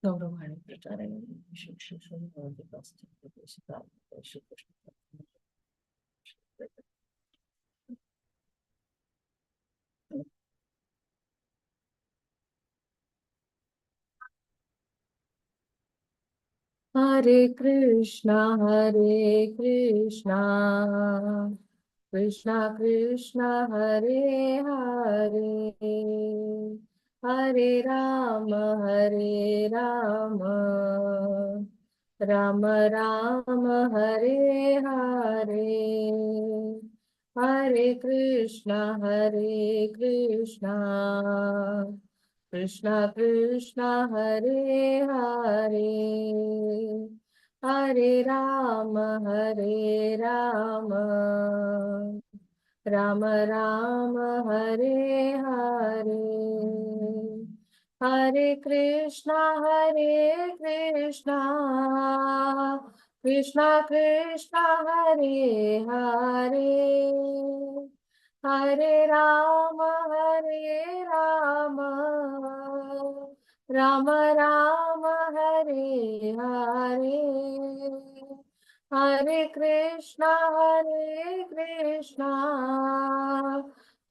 गौरवाणी प्रचारे शिक्षण श्री कृष्ण। हरे कृष्णा कृष्णा कृष्णा हरे हरे, हरे राम राम राम हरे हरे, हरे कृष्णा कृष्णा कृष्णा हरे हरे, हरे राम राम राम हरे हरे, हरे कृष्णा कृष्णा कृष्णा हरे हरे, हरे राम राम राम हरे हरे, हरे कृष्णा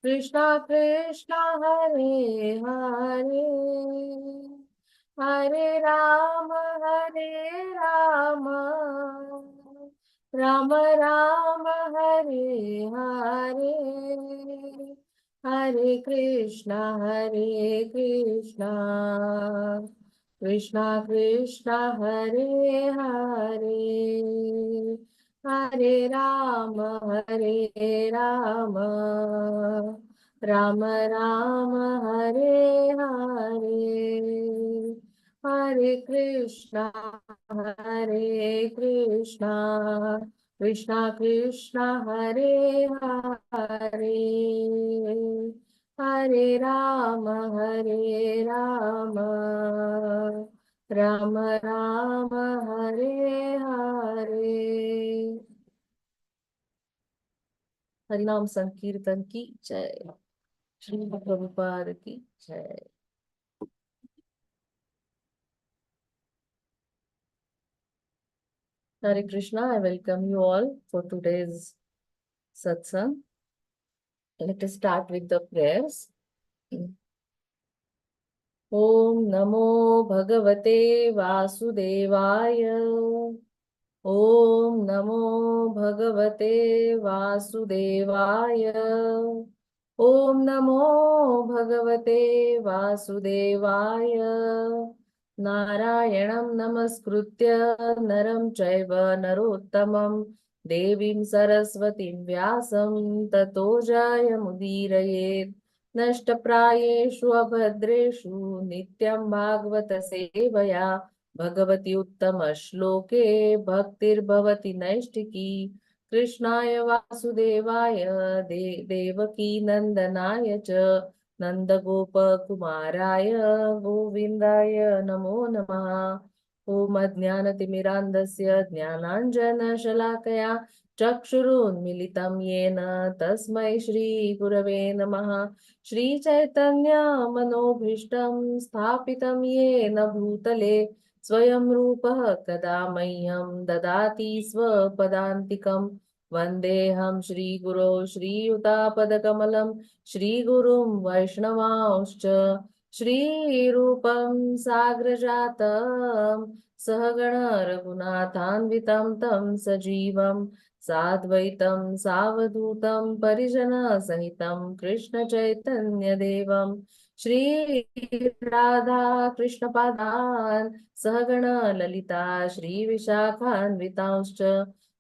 कृष्णा कृष्णा हरे हरे, हरे राम राम राम हरे हरे, हरे कृष्णा कृष्णा कृष्णा हरे हरे, हरे राम राम राम हरे हरे, हरे कृष्णा कृष्णा कृष्णा हरे हरे, हरे राम राम राम हरे हरे। हरिनाम संकीर्तन की जय। श्री प्रभुपाद की जय। Hare Krishna, I welcome you all for today's satsang. Let us start with the prayers. Om Namo Bhagavate Vasudevaya. Om Namo Bhagavate Vasudevaya. Om Namo Bhagavate Vasudevaya. Narayanam Namaskritya Naram Chaiva Narottamam Devim Saraswatim Vyasam Tato Jayamudirayet Nashtaprayeshu Abhadreshu Nityam Bhagavata Sevaya Bhagwati उत्तम श्लोके भक्तिर्भवति नैष्टिकी कृष्णाय वासुदेवाय देवकी नंदनाय च नन्दगोपकुमाराय गोविन्दाय नमो नमः। ॐ अज्ञानतिमिरान्धस्य ज्ञानाञ्जनशलाकया चक्षुरुन्मिलितं येन तस्मै श्रीगुरवे नमः। श्रीचैतन्य मनोभीष्टं स्थापितं येन भूतले स्वयं रूपः कदा मह्यं ददाति स्वपदान्तिकं। वन्देऽहं श्रीगुरो श्रीयुतापदकमलं श्रीगुरुं वैष्णवांश्च श्रीरूपं साग्रजातं सहगण रघुनाथान्वितं तं सजीवं साद्वैतं सावधूतं परिजनसहितं कृष्णचैतन्यदेवं श्री राधा कृष्ण पादान् सहगण ललिता श्री विशाखान्वितांश्च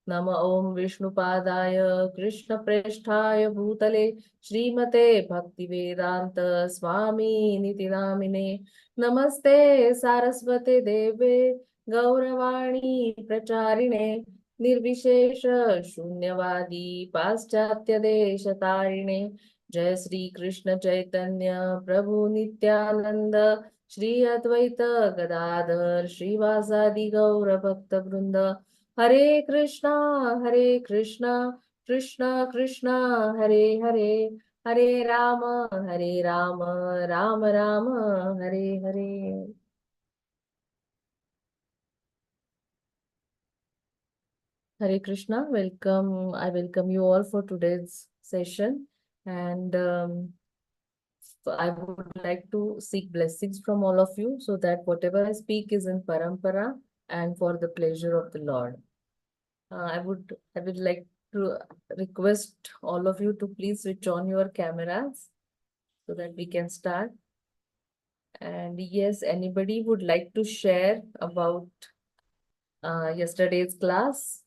नम ओं विष्णुपादाय कृष्ण प्रेष्ठाय भूतले श्रीमते भक्तिवेदांत स्वामी निति नामिने नमस्ते सारस्वते देवे गौरवाणी प्रचारिणे निर्विशेष शून्यवादी पाश्चात्य देश तारिणे जय श्री कृष्ण चैतन्य प्रभु नित्यानंद श्री अद्वैत गदाधर श्रीवासादि गौर भक्त वृंद हरे कृष्णा कृष्णा कृष्णा हरे हरे, हरे Ram Ram Ram Hare Hare. Hare Krishna, welcome. I welcome you all for today's session. And I would like to seek blessings from all of you so that whatever I speak is in parampara and for the pleasure of the Lord. I would like to request all of you to please switch on your cameras so that we can start. And yes, anybody would like to share about yesterday's class?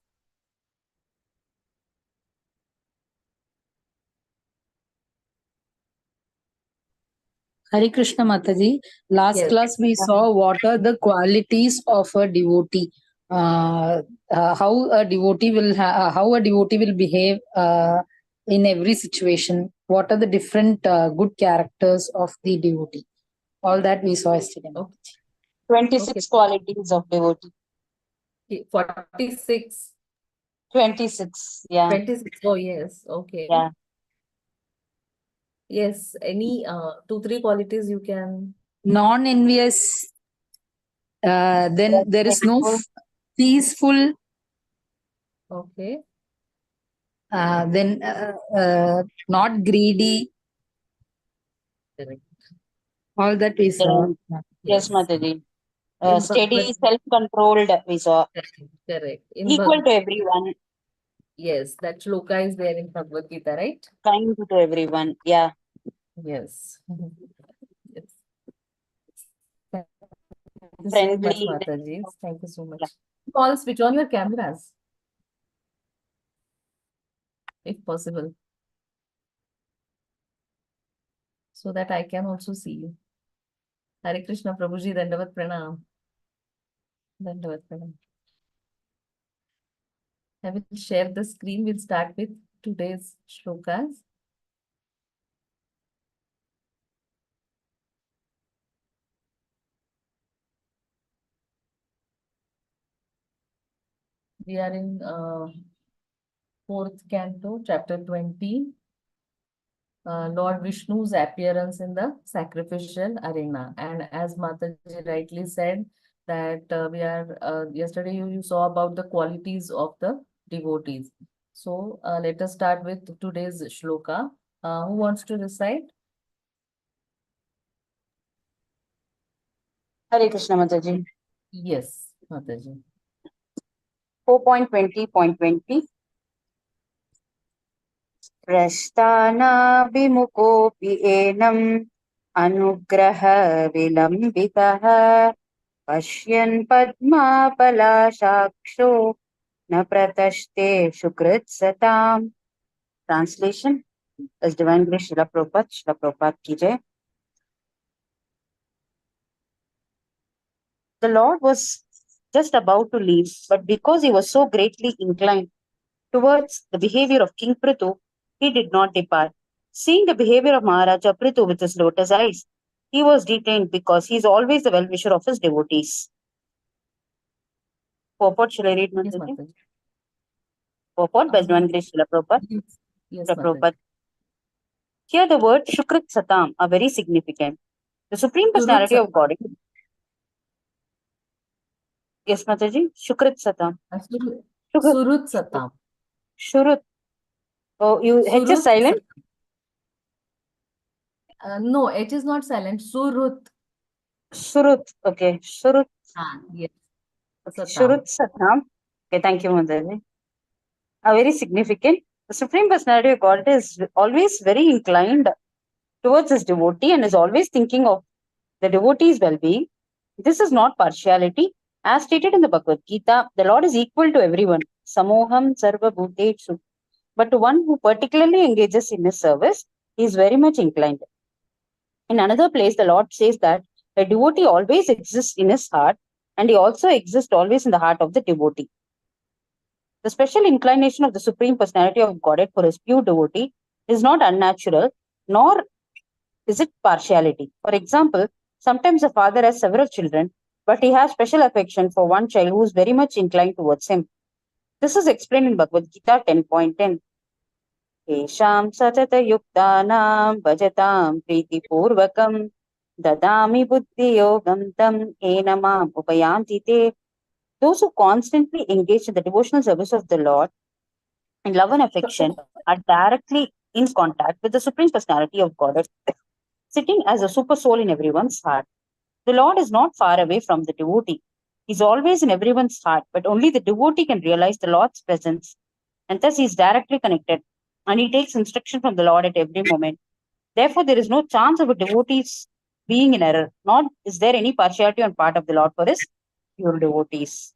Hare Krishna Mataji. Last Yes. class we saw what are the qualities of a devotee. How a devotee will how a devotee will behave in every situation. What are the different good characters of the devotee? All that we saw yesterday. Okay. 26 qualities of devotee. 46. 26, yeah. 26. Oh, yes. Okay. Yeah. Yes. Any 2-3 qualities you can. Non-envious. Then there is no peaceful. Okay. Then not greedy. Correct. All that we saw. Yes, Mataji. In Steady, Bhagavad, self-controlled, we saw. correct. In Equal to everyone, yes, that shloka is there in Bhagavad Gita, right? kind to everyone. Yeah. Yes. Yes. Thank you so much, Friendly. Mataji. Thank you so much. All switch on your cameras, if possible, so that I can also see you. Hare Krishna, Prabhuji, Dandavat Pranam. Dandavat Pranam. I will share the screen. We'll start with today's shlokas. We are in fourth canto, chapter 20. Lord Vishnu's appearance in the sacrificial arena. And as Mataji rightly said, that we are, yesterday you saw about the qualities of the devotees. So let us start with today's shloka. Who wants to recite? Hare Krishna Mataji. Yes, Mataji. 4.20.20. प्रस्थानाभिमुखोऽपि एनम् अनुग्रह विलम्बितः पश्यन् पद्मापलाशाक्षो न प्रतस्ते सुकृत्सताम्. Translation is Divine Grace Srila Prabhupada ki jai. The Lord was just about to leave, but because he was so greatly inclined towards the behavior of King Prithu, he did not depart. Seeing the behavior of Maharaja Prithu with his lotus eyes, he was detained because he is always the well-wisher of his devotees. Purport, shall I read, Yes, Mataji? Mataji. Purport by Divine Grace Srila Prabhupada. Yes, Prabhupada. Here the word Shukrit Satam are very significant. The Supreme Personality of Godhead. Yes, Mataji. Shukrit Satam. Surut Satam. Shurut. Oh, you H is silent? No, H is not silent. Surut. Surut. Okay. Surut. Yes. Okay. Shurut Satam. Okay, thank you, Mataji. Very significant. The Supreme Personality of God is always very inclined towards his devotee and is always thinking of the devotee's well-being. This is not partiality. As stated in the Bhagavad Gita, the Lord is equal to everyone. Samoham sarva bhuteshu. But to one who particularly engages in his service, he is very much inclined. In another place, the Lord says that a devotee always exists in his heart and he also exists always in the heart of the devotee. The special inclination of the Supreme Personality of Godhead for his pure devotee is not unnatural, nor is it partiality. For example, sometimes a father has several children, but he has special affection for one child who is very much inclined towards him. This is explained in Bhagavad Gita 10.10. Tesham satata yuktanam bhajatam pritipurvakam dadami buddhi yogam tam enamam upayanti te. Those who constantly engage in the devotional service of the Lord in love and affection are directly in contact with the Supreme Personality of God, sitting as a super soul in everyone's heart. The Lord is not far away from the devotee. He's always in everyone's heart, but only the devotee can realize the Lord's presence, and thus he is directly connected, and he takes instruction from the Lord at every moment. Therefore, there is no chance of a devotee's being in error, nor is there any partiality on part of the Lord for his pure devotees.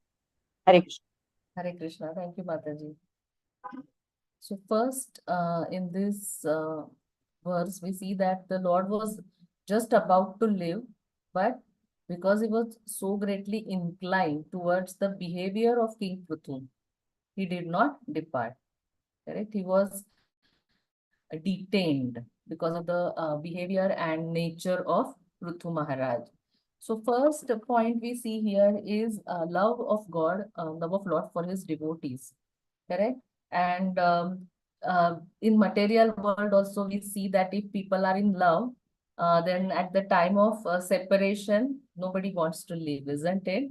Hare Krishna. Hare Krishna. Thank you, Mataji. So first, in this verse, we see that the Lord was just about to live, but because he was so greatly inclined towards the behavior of King Prithu, he did not depart. Correct? He was detained because of the behavior and nature of Prithu Maharaj. So first point we see here is love of God, love of Lord for his devotees. Correct? And in material world also we see that if people are in love, then at the time of separation, nobody wants to live, isn't it?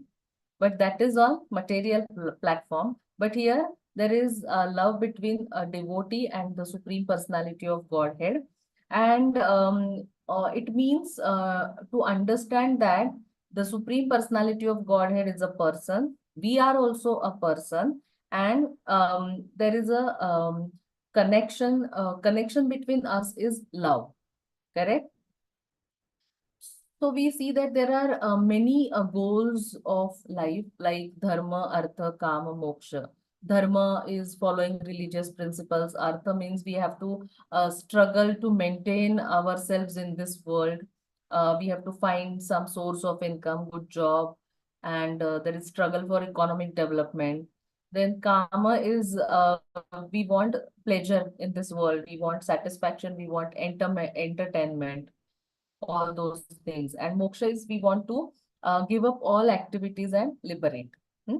But that is on material platform. But here there is love between a devotee and the Supreme Personality of Godhead. And it means to understand that the Supreme Personality of Godhead is a person. We are also a person. And there is a connection between us is love. Correct? So we see that there are many goals of life like dharma, artha, kama, moksha. Dharma is following religious principles. Artha means we have to struggle to maintain ourselves in this world. We have to find some source of income, good job, and there is struggle for economic development. Then kama is we want pleasure in this world. We want satisfaction. We want entertainment, all those things. And moksha is we want to give up all activities and liberate. Hmm?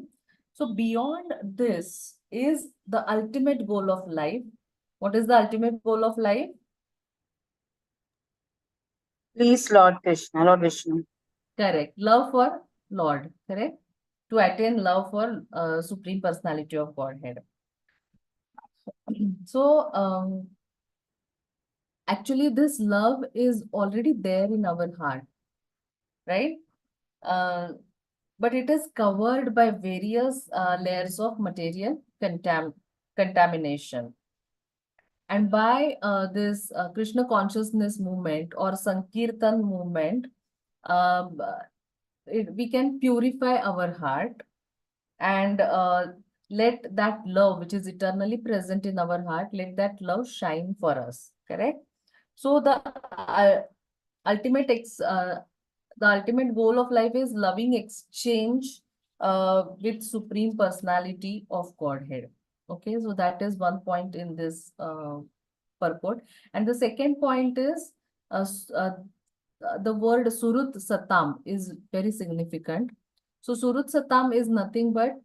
So beyond this is the ultimate goal of life. What is the ultimate goal of life? Please, Lord Krishna, Lord Vishnu. Correct. Love for Lord. Correct. To attain love for Supreme Personality of Godhead. So actually this love is already there in our heart, right? But it is covered by various layers of material contamination. And by this Krishna consciousness movement or Sankirtan movement, um, we can purify our heart and let that love which is eternally present in our heart, let that love shine for us. Correct? So ultimate the ultimate goal of life is loving exchange with Supreme Personality of Godhead. Okay, so that is one point in this purport. And the second point is the word Surut Satam is very significant. So Surut Satam is nothing but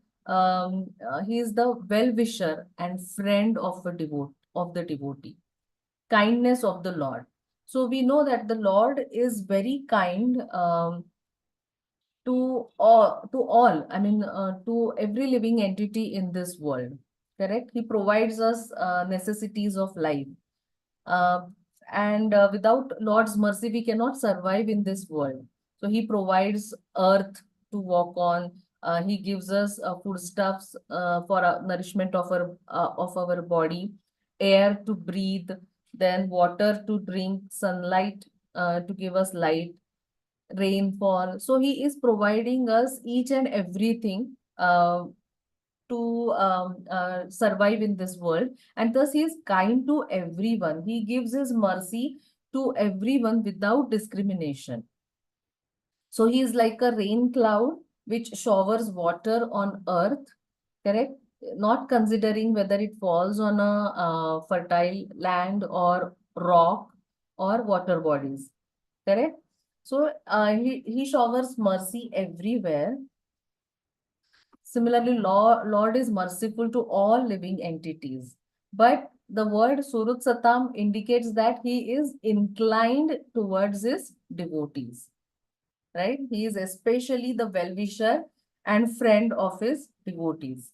he is the well-wisher and friend of the devotee, kindness of the Lord. So we know that the Lord is very kind to all. I mean, to every living entity in this world. Correct? He provides us necessities of life. Uh, and without Lord's mercy, we cannot survive in this world. So he provides earth to walk on. He gives us foodstuffs for nourishment of our body, air to breathe, then water to drink, sunlight to give us light, rainfall. So he is providing us each and everything to survive in this world. And thus he is kind to everyone. He gives his mercy to everyone without discrimination. So he is like a rain cloud which showers water on earth, correct? Not considering whether it falls on a fertile land or rock or water bodies, correct? So he showers mercy everywhere. Similarly, Lord is merciful to all living entities. But the word Surut Satam indicates that he is inclined towards his devotees, right? He is especially the well-wisher and friend of his devotees.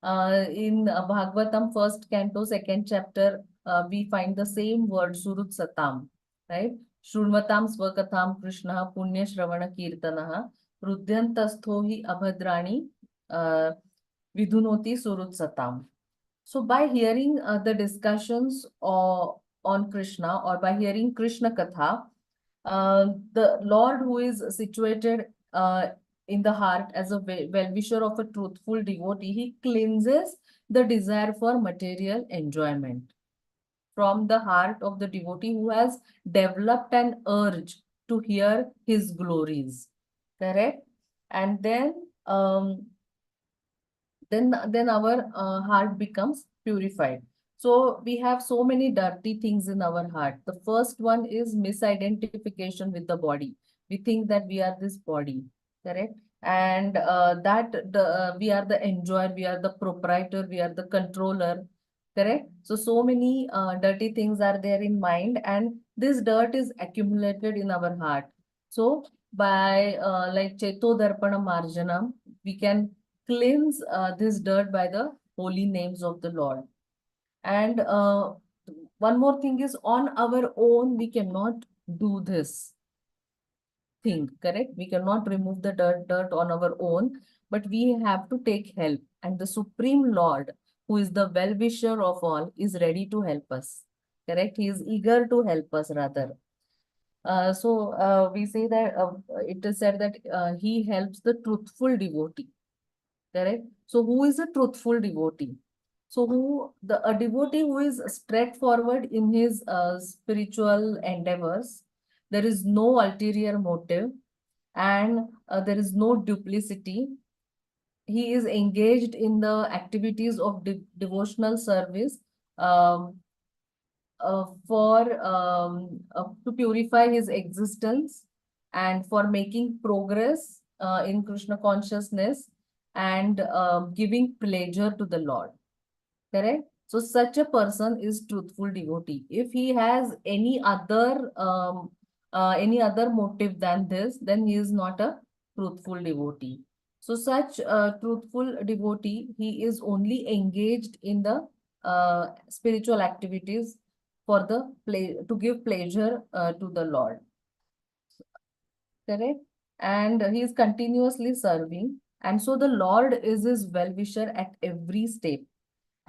In Bhagavatam, first canto, second chapter, we find the same word, Surut Satam, right? Shrunvatam Svakatham Krishna Punya Shravana Kirtanaha Rudhyantastho hi Abhadrani uh, Vidhunoti Surut Satam. So by hearing the discussions on Krishna, or by hearing Krishna Katha, the Lord, who is situated in the heart as a well-wisher of a truthful devotee, he cleanses the desire for material enjoyment from the heart of the devotee who has developed an urge to hear his glories. Correct? And then our heart becomes purified. So we have so many dirty things in our heart. The first one is misidentification with the body. We think that we are this body, correct? And we are the enjoyer, we are the proprietor, we are the controller, correct? So many dirty things are there in mind, and this dirt is accumulated in our heart. So by like Cheto Darpana Marjanam, we can cleanse this dirt by the holy names of the Lord. And one more thing is, on our own, we cannot do this thing, correct? We cannot remove the dirt on our own, but we have to take help. And the Supreme Lord, who is the well-wisher of all, is ready to help us, correct? He is eager to help us, rather. We say that it is said that he helps the truthful devotee. Correct. So who is a truthful devotee? So a devotee who is straightforward in his spiritual endeavors. There is no ulterior motive, and there is no duplicity. He is engaged in the activities of devotional service, um, to purify his existence and for making progress in Krishna consciousness, and giving pleasure to the Lord. Correct? So such a person is truthful devotee. If he has any other motive than this, then he is not a truthful devotee. So such a truthful devotee, he is only engaged in the spiritual activities for the to give pleasure to the Lord. Correct? And he is continuously serving. And so the Lord is his well-wisher at every step.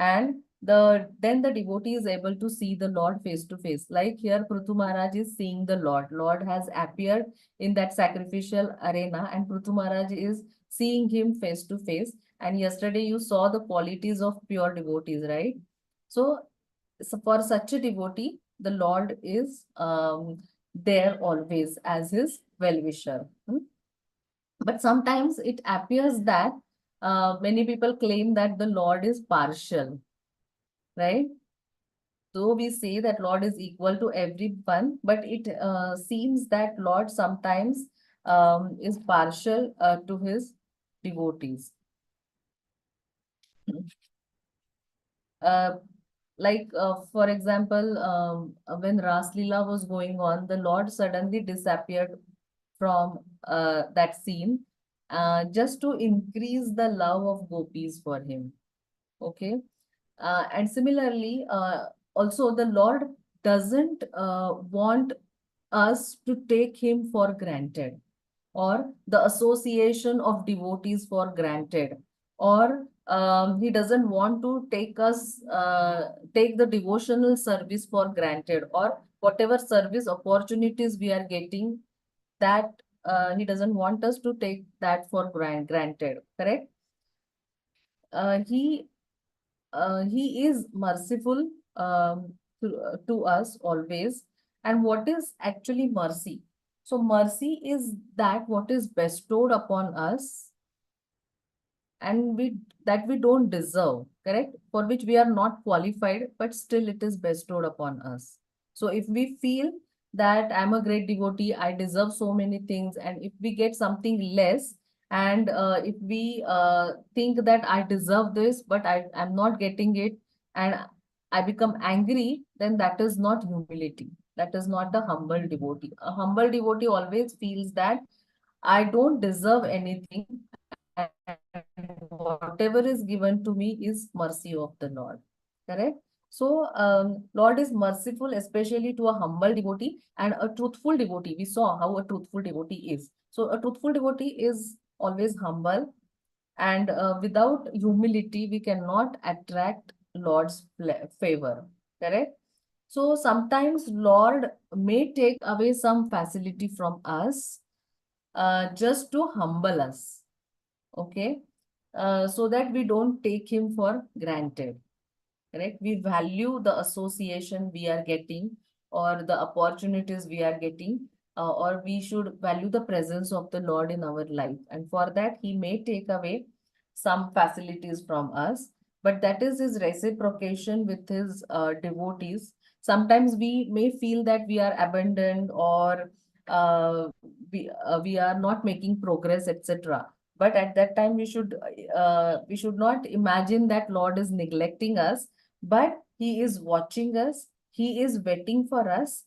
And then the devotee is able to see the Lord face to face. Like here, Prithu Maharaj is seeing the Lord. Lord has appeared in that sacrificial arena, and Prithu Maharaj is seeing him face to face. And yesterday you saw the qualities of pure devotees, right? So for such a devotee, the Lord is there always as his well-wisher. But sometimes it appears that many people claim that the Lord is partial, right? So we say that Lord is equal to everyone, but it seems that Lord sometimes is partial to his devotees. Uh, for example, when Ras Leela was going on, the Lord suddenly disappeared from that scene just to increase the love of gopis for him. Okay. And similarly, also the Lord doesn't want us to take him for granted, or the association of devotees for granted, or he doesn't want to take the devotional service for granted, or whatever service opportunities we are getting, that he doesn't want us to take that for granted, correct? Uh, he he is merciful to us always. And what is actually mercy? So mercy is that what is bestowed upon us, and we don't deserve, correct? For which we are not qualified, but still it is bestowed upon us. So if we feel that I'm a great devotee, I deserve so many things, and if we get something less, and if we think that I deserve this, but I'm not getting it, and I become angry, then that is not humility. That is not a humble devotee. A humble devotee always feels that I don't deserve anything, and whatever is given to me is mercy of the Lord. Correct? So, Lord is merciful, especially to a humble devotee and a truthful devotee. We saw how a truthful devotee is. So, a truthful devotee is always humble, and without humility, we cannot attract Lord's favor. Correct? So, sometimes Lord may take away some facility from us just to humble us. Okay? So that we don't take him for granted. Correct? We value the association we are getting or the opportunities we are getting, or we should value the presence of the Lord in our life. And for that, he may take away some facilities from us, but that is his reciprocation with his devotees. Sometimes we may feel that we are abandoned, or uh, we are not making progress, etc. But at that time, we should not imagine that Lord is neglecting us, but he is watching us, he is waiting for us,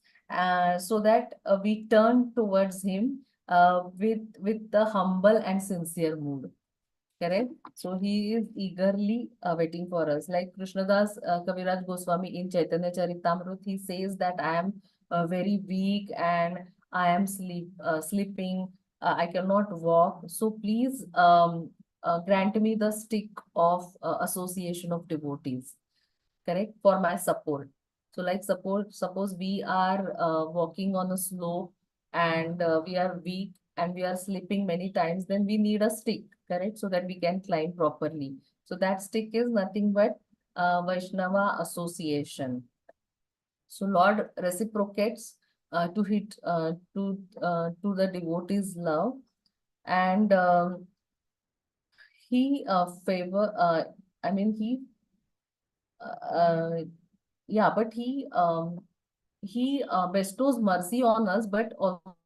so that we turn towards him with the humble and sincere mood. Correct? So he is eagerly waiting for us. Like Krishnadas Kaviraj Goswami in Chaitanya Charitamrita, he says that I am very weak and I am sleeping. I cannot walk. So please grant me the stick of association of devotees. Correct? For my support. So like suppose we are walking on a slope and we are weak and we are slipping many times, then we need a stick, correct? So that we can climb properly. So that stick is nothing but Vaishnava association. So Lord reciprocates to the devotees' love, and he favor. I mean uh, yeah, but he bestows mercy on us, but also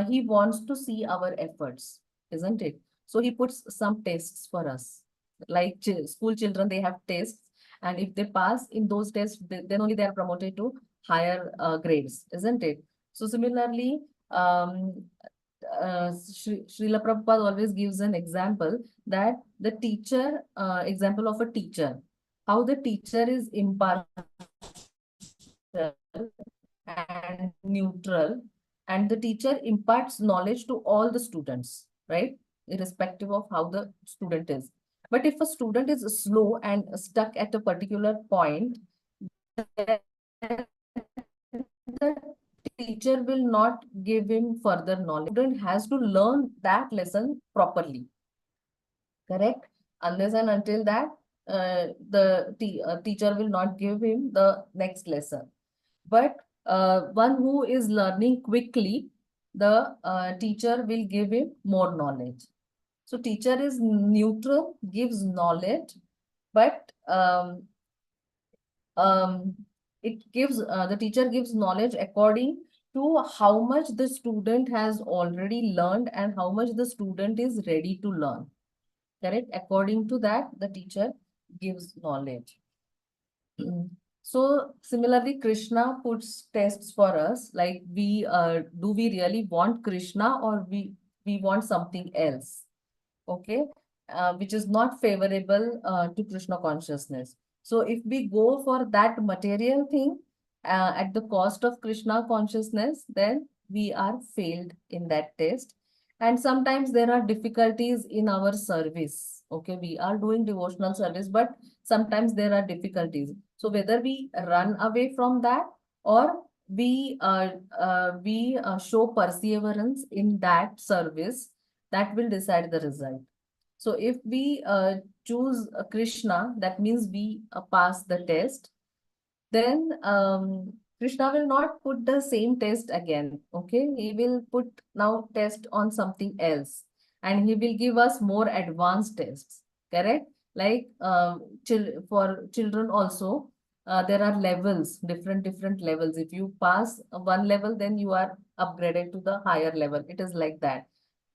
he wants to see our efforts, isn't it? So he puts some tests for us. Like school children, they have tests, and if they pass in those tests, then only they are promoted to higher grades, isn't it? So similarly, Srila Prabhupada always gives an example that the teacher, example of a teacher, how the teacher is impartial and neutral, and the teacher imparts knowledge to all the students, right? Irrespective of how the student is. But if a student is slow and stuck at a particular point, then the teacher will not give him further knowledge. Student has to learn that lesson properly, correct? Unless and until that, the teacher will not give him the next lesson. But one who is learning quickly, the teacher will give him more knowledge. So teacher is neutral, gives knowledge, but the teacher gives knowledge according to how much the student has already learned and how much the student is ready to learn. Correct? According to that, the teacher gives knowledge. So similarly, Krishna puts tests for us. Like do we really want Krishna, or we want something else? Okay, which is not favorable to Krishna consciousness. So if we go for that material thing at the cost of Krishna consciousness, then we are failed in that test. And sometimes there are difficulties in our service. Okay, we are doing devotional service, but sometimes there are difficulties. So whether we run away from that, or we show perseverance in that service, that will decide the result. So if we choose Krishna, that means we pass the test, then Krishna will not put the same test again. Okay, he will put now test on something else, and he will give us more advanced tests. Correct? Like for children also, there are levels, different levels. If you pass one level, then you are upgraded to the higher level. It is like that.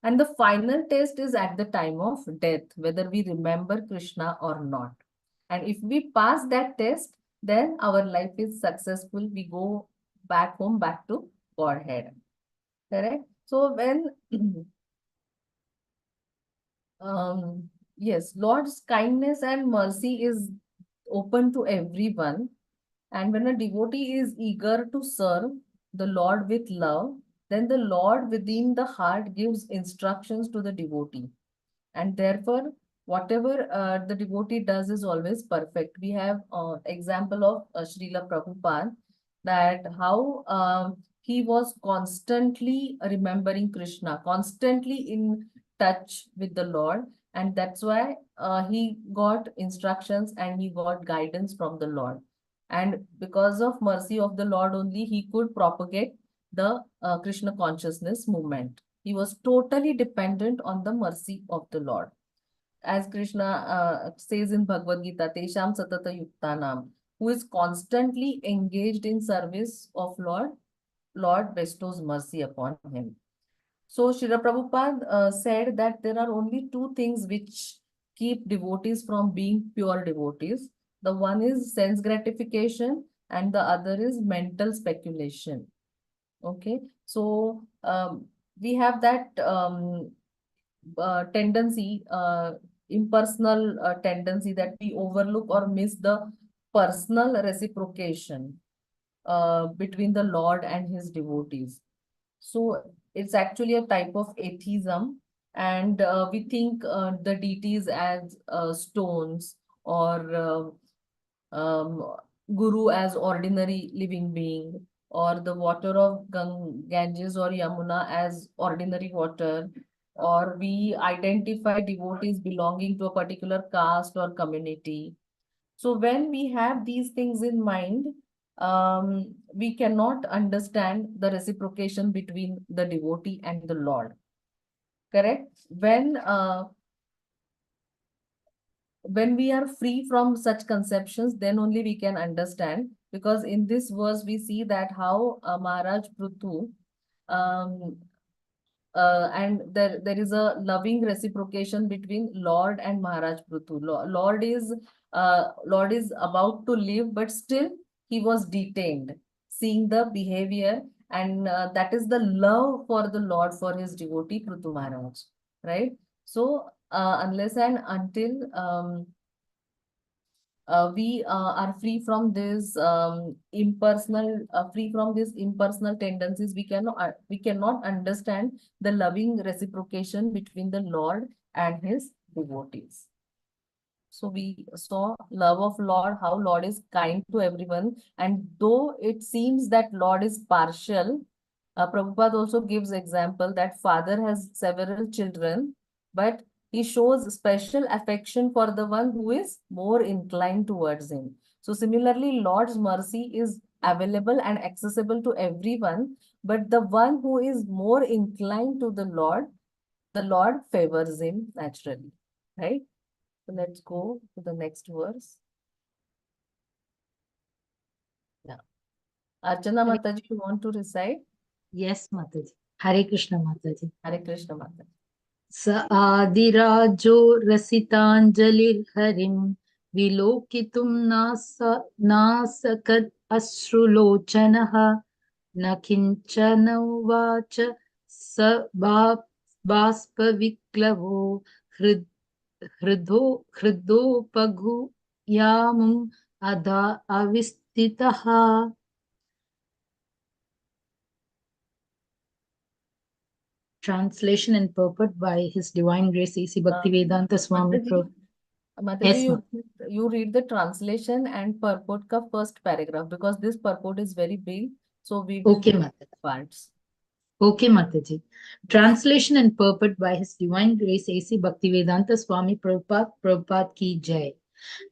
And the final test is at the time of death, whether we remember Krishna or not. And if we pass that test, then our life is successful. We go back home, back to Godhead. Correct? So when Yes, Lord's kindness and mercy is open to everyone. And when a devotee is eager to serve the Lord with love, then the Lord within the heart gives instructions to the devotee. And therefore, whatever the devotee does is always perfect. We have example of Srila Prabhupada, that how he was constantly remembering Krishna, constantly in touch with the Lord, and that's why he got instructions and he got guidance from the Lord. And because of mercy of the Lord only, he could propagate the Krishna consciousness movement. He was totally dependent on the mercy of the Lord. As Krishna says in Bhagavad Gita, Tesham Satata Yuktanam, who is constantly engaged in service of Lord, Lord bestows mercy upon him. So Srila Prabhupada said that there are only two things which keep devotees from being pure devotees. The one is sense gratification and the other is mental speculation. Okay, so we have that tendency, impersonal tendency, that we overlook or miss the personal reciprocation between the Lord and his devotees. So it's actually a type of atheism, and we think the deities as stones, or Guru as ordinary living being, or the water of Ganges or Yamuna as ordinary water, or we identify devotees belonging to a particular caste or community. So when we have these things in mind, we cannot understand the reciprocation between the devotee and the Lord. Correct? When we are free from such conceptions, then only we can understand. Because in this verse, we see that how Maharaj Prithu, um, and there is a loving reciprocation between Lord and Maharaj Prithu. Lord is about to leave, but still he was detained, seeing the behavior, and that is the love for the Lord for his devotee Prithu Maharaj, right? So unless and until we are free from this impersonal tendencies, we cannot understand the loving reciprocation between the Lord and his devotees. So we saw love of Lord, how Lord is kind to everyone, and though it seems that Lord is partial, Prabhupada also gives example that father has several children, but he shows special affection for the one who is more inclined towards him. So similarly, Lord's mercy is available and accessible to everyone, but the one who is more inclined to the Lord favors him naturally, right? So let's go to the next verse. Yeah. Archana Mataji, you want to recite? Yes, Mataji. Hare Krishna, Mataji. Hare Krishna Mataji. स आदिराजो रसिताञ्जलिर्हरिं विलोकितुं नासकत् अश्रुलोचनः न किञ्चन उवाच स बाष्पविक्लवो हृदोपगुयामुम् अधा अविस्थितः. Translation and purport by His Divine Grace A.C. Bhaktivedanta Swami Prabhu. Mataji, yes, you read the translation and purport ka first paragraph, because this purport is very big. So we will do parts. Okay, Mataji. Translation and purport by His Divine Grace A.C. Bhaktivedanta Swami Prabhupada Ki Jai.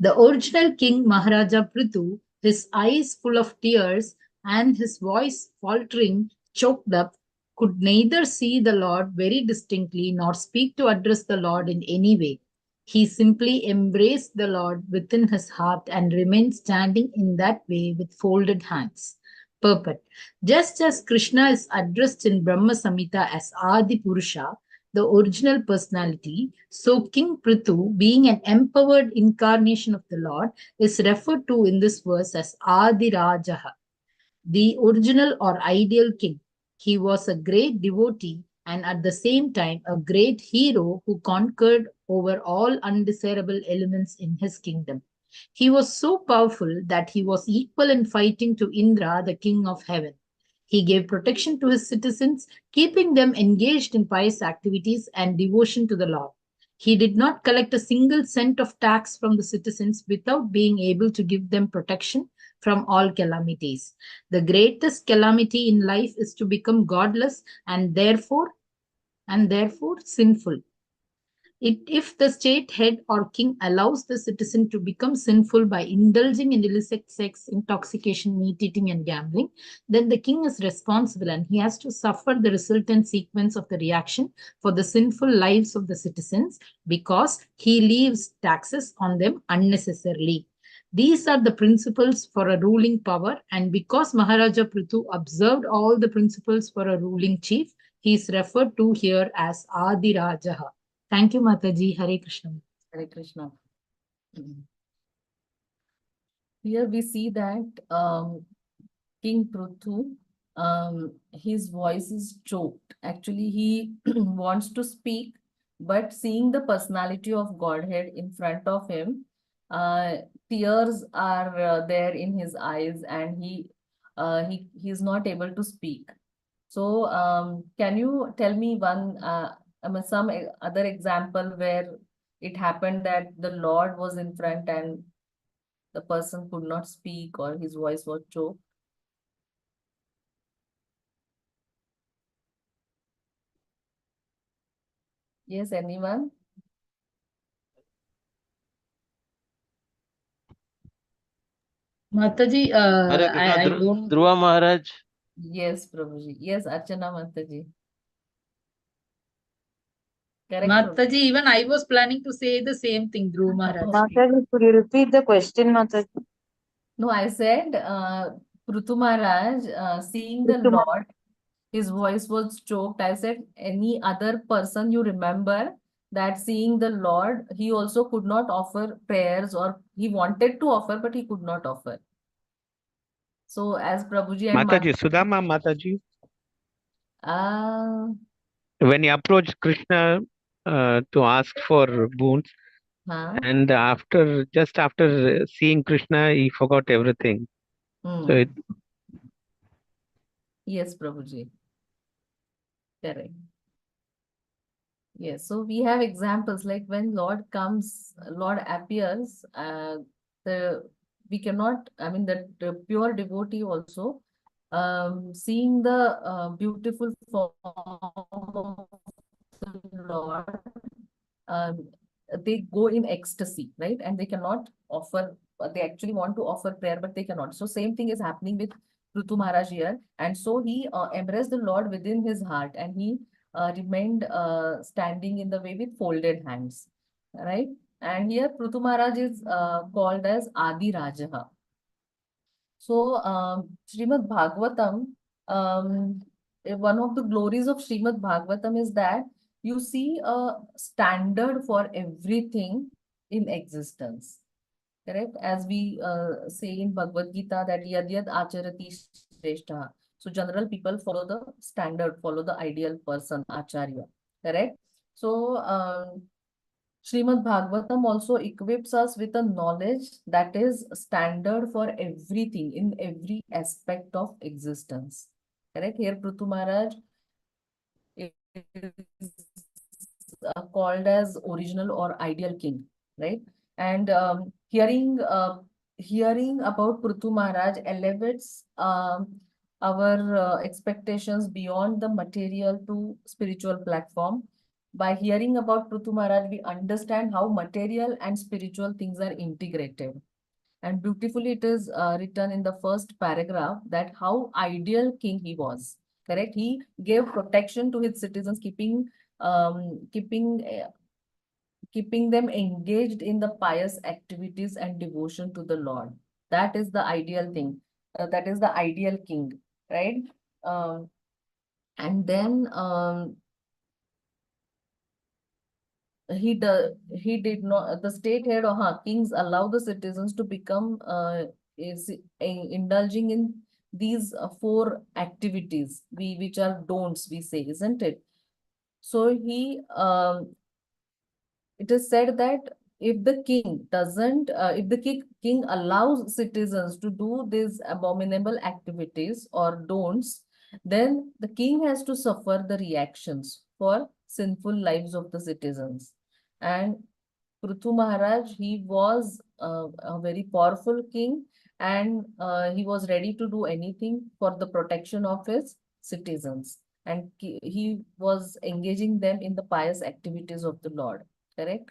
The original King Maharaja Prithu, his eyes full of tears and his voice faltering, choked up, could neither see the Lord very distinctly nor speak to address the Lord in any way. He simply embraced the Lord within his heart and remained standing in that way with folded hands. Purport. Just as Krishna is addressed in Brahma Samhita as Adi Purusha, the original personality, so King Prithu, being an empowered incarnation of the Lord, is referred to in this verse as Adi Rajaha, the original or ideal king. He was a great devotee and at the same time a great hero who conquered over all undesirable elements in his kingdom. He was so powerful that he was equal in fighting to Indra, the king of heaven. He gave protection to his citizens, keeping them engaged in pious activities and devotion to the Lord. He did not collect a single cent of tax from the citizens without being able to give them protection from all calamities. The greatest calamity in life is to become godless and therefore sinful. If the state head or king allows the citizen to become sinful by indulging in illicit sex, intoxication, meat eating, and gambling, then the king is responsible and he has to suffer the resultant sequence of the reaction for the sinful lives of the citizens because he leaves taxes on them unnecessarily. These are the principles for a ruling power, and because Maharaja Prithu observed all the principles for a ruling chief, he is referred to here as Adi Rajaha. Thank you, Mataji. Hare Krishna. Hare Krishna. Here we see that King Prithu, his voice is choked. Actually, he wants to speak, but seeing the personality of Godhead in front of him, uh, tears are there in his eyes, and he's not able to speak. So, can you tell me some other example where it happened that the Lord was in front and the person could not speak or his voice was choked? Yes, anyone? Mataji, Hare Krishna, I don't. Dhruva Maharaj. Yes, Prabhuji. Yes, Archana Mataji. Correct, Prabhu. Mataji, even I was planning to say the same thing, Dhruv Maharaj. Mataji, could you repeat the question, Mataji? No, I said, Prithu Maharaj, seeing the Prithu Lord, his voice was choked. I said, any other person you remember that seeing the Lord, he also could not offer prayers, or he wanted to offer, but he could not offer. So as Prabhuji and Mataji, Sudama Mataji, uh, when he approached Krishna to ask for boons, and just after seeing Krishna, he forgot everything. So yes, Prabhuji. Correct. Yes, so we have examples like when Lord comes, Lord appears, we cannot, I mean, the pure devotee also, seeing the beautiful form of the Lord, um, they go in ecstasy, right? And they cannot offer, they actually want to offer prayer, but they cannot. So same thing is happening with Prithu Maharaj here. And so he embraced the Lord within his heart, and he remained standing in the way with folded hands, right? And here Prithu Maharaj is called as Adi Rajaha. So, Srimad Bhagavatam, one of the glories of Srimad Bhagavatam is that you see a standard for everything in existence. Correct? As we say in Bhagavad Gita that yad yad acharati shrestha. So general people follow the standard, follow the ideal person, acharya. Correct? So Srimad Bhagavatam also equips us with a knowledge that is standard for everything in every aspect of existence. Correct? Here Prithu Maharaj is called as original or ideal king, right? And hearing about Prithu Maharaj elevates our expectations beyond the material to spiritual platform. By hearing about Prithu Maharaj, we understand how material and spiritual things are integrated. And beautifully, it is written in the first paragraph that how ideal king he was. Correct? He gave protection to his citizens, keeping them engaged in the pious activities and devotion to the Lord. That is the ideal thing. That is the ideal king, right? And then he did not, the state head or kings allow the citizens to become indulging in these four activities which are don'ts, we say, isn't it? So it is said that if the king doesn't, if the king allows citizens to do these abominable activities or don'ts, then the king has to suffer the reactions for sinful lives of the citizens. And Prithu Maharaj, he was a very powerful king, and he was ready to do anything for the protection of his citizens. And he was engaging them in the pious activities of the Lord, correct?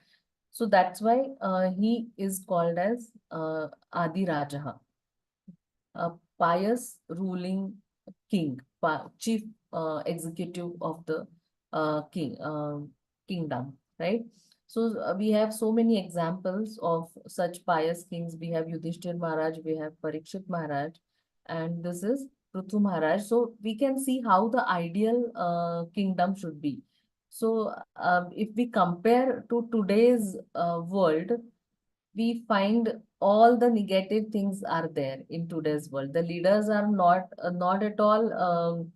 So that's why he is called as Adi Rajaha, a pious ruling king, chief executive of the kingdom, right? So we have so many examples of such pious kings. We have Yudhishthir Maharaj, we have Parikshit Maharaj, and this is Prithu Maharaj. So we can see how the ideal kingdom should be. So if we compare to today's world, we find all the negative things are there in today's world. The leaders are not at all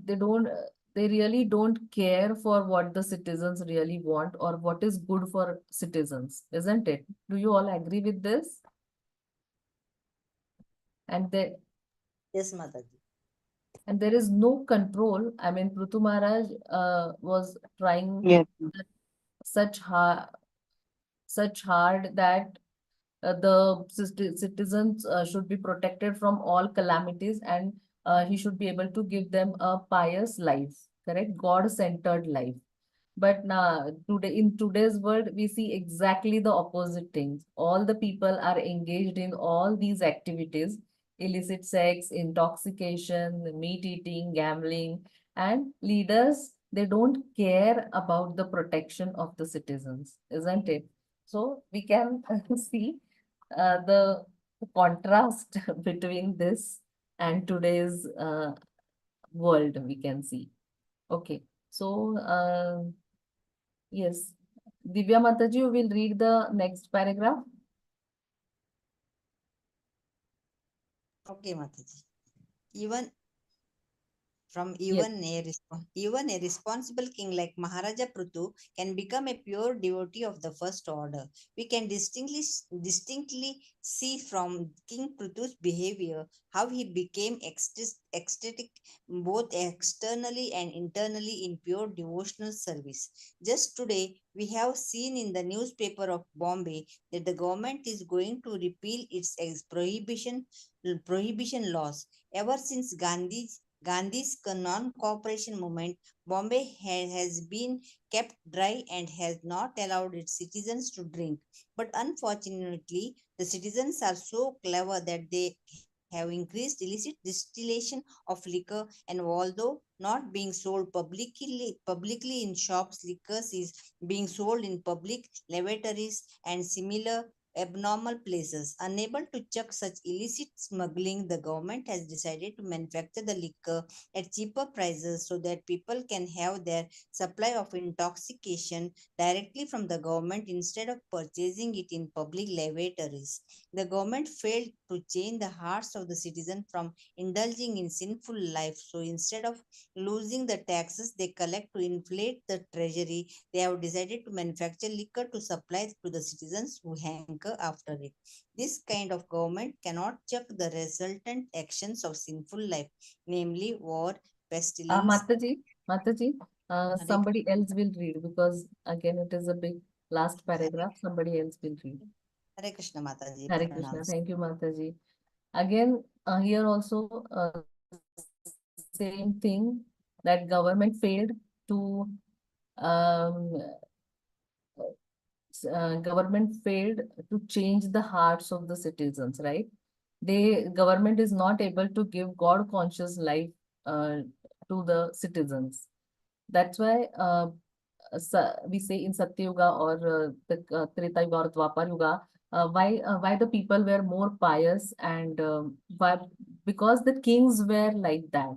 they don't they really don't care for what the citizens really want or what is good for citizens, isn't it? Do you all agree with this? And there Yes, Mataji. and there is no control. I mean, Prithu Maharaj was trying Yes. such hard that the citizens should be protected from all calamities, and he should be able to give them a pious life, correct? God-centered life. But now, in today's world, we see exactly the opposite things. All the people are engaged in all these activities: illicit sex, intoxication, meat eating, gambling, and leaders, they don't care about the protection of the citizens, isn't it? So we can see the contrast between this and today's world, we can see. Okay, so yes, Divya Mataji, you will read the next paragraph. Okay, Mataji. Even Yes. even a responsible king like Maharaja Prithu can become a pure devotee of the first order. We can distinctly see from King Prithu's behavior how he became ecstatic both externally and internally in pure devotional service. Just today, we have seen in the newspaper of Bombay that the government is going to repeal its prohibition laws. Ever since Gandhi's non-cooperation movement, Bombay has been kept dry and has not allowed its citizens to drink. But unfortunately, the citizens are so clever that they have increased illicit distillation of liquor, and although not being sold publicly in shops, liquor is being sold in public lavatories and similar abnormal places. Unable to check such illicit smuggling, the government has decided to manufacture the liquor at cheaper prices so that people can have their supply of intoxication directly from the government instead of purchasing it in public lavatories. The government failed to change the hearts of the citizen from indulging in sinful life. So instead of losing the taxes they collect to inflate the treasury, they have decided to manufacture liquor to supply to the citizens who hanker after it. This kind of government cannot check the resultant actions of sinful life, namely war, pestilence. Mataji, Hare somebody else will read, because again it is a big last Hare, paragraph. Somebody else will read. Hare Krishna Mataji, Hare Krishna. pranams. Thank you, Mataji. Again, here also same thing, that government failed to um, government failed to change the hearts of the citizens, right? Government is not able to give God conscious life to the citizens. That's why we say in Satya Yuga or the Treta Yuga or Dwapar Yuga, why the people were more pious, and why, because the kings were like that,